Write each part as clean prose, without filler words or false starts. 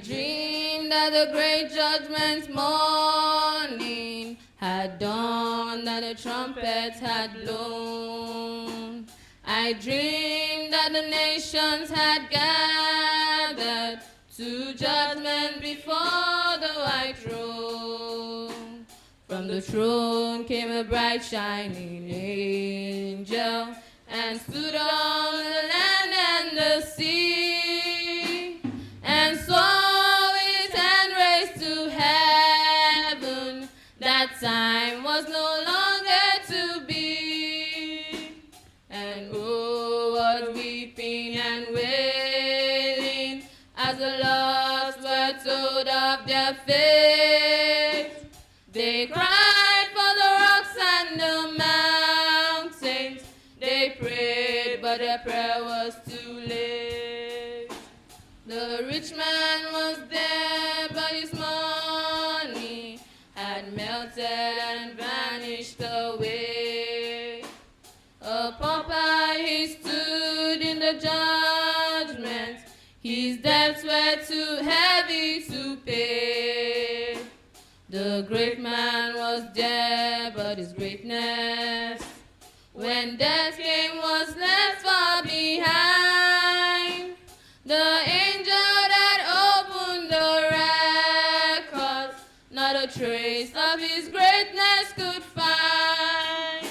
dreamed that the great judgment morning had dawned, that the trumpets had blown. I dreamed that the nations had gathered to judgment before the white throne. From the throne came a bright shining angel and stood on the land and the sea, and swore with his hand raised to heaven that time was no longer to be. And oh, what weeping and wailing as the lost were told of their fate. They cried for the rocks and the mountains. They prayed, but their prayer was too late. The rich man was there, but his money had melted and vanished away. A pauper he stood in the judgment. His debts were too heavy to pay. The great man was there, but his greatness, when death came, was left far behind. The angel that opened the records, not a trace of his greatness could find.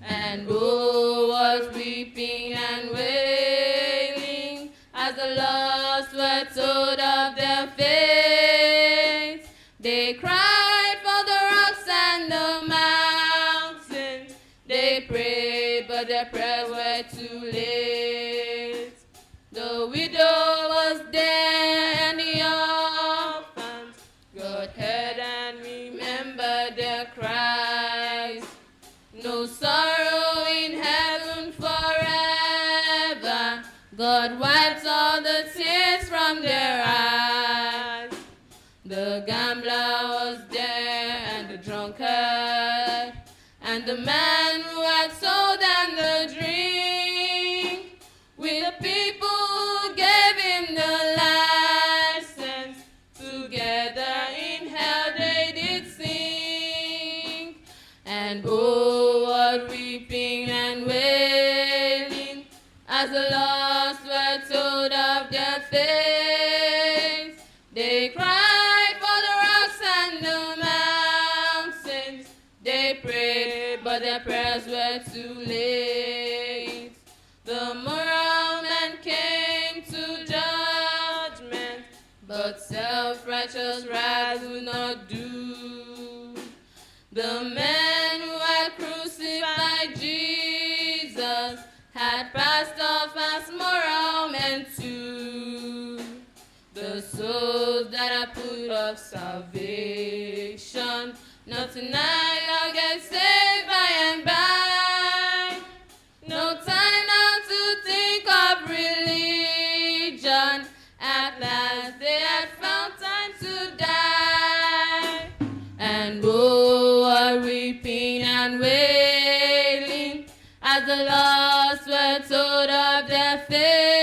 And oh, what weeping and wailing as the lost were told of their fate. They cried for the rocks and the mountains. They prayed, but their prayers were too late. The widow was there and the orphans. God heard and remembered their cries. No sorrow in heaven forever. God wipes all the tears from their eyes. The gambler was there and the drunkard and the man who had sold them the drink. With the people who gave him the license, together in hell they did sing. And oh, what weeping and wailing as the lost were told of their fate. They cried for the rocks and the mountains. They prayed, but their prayers were too late. The moral man came to judgment, but self-righteous wrath would not do. The men who had crucified Jesus had passed off as moral men too. The souls that are put of salvation, not tonight, I'll get saved by and by. No time now to think of religion. At last they had found time to die. And oh, what weeping and wailing as the lost were told of their fate.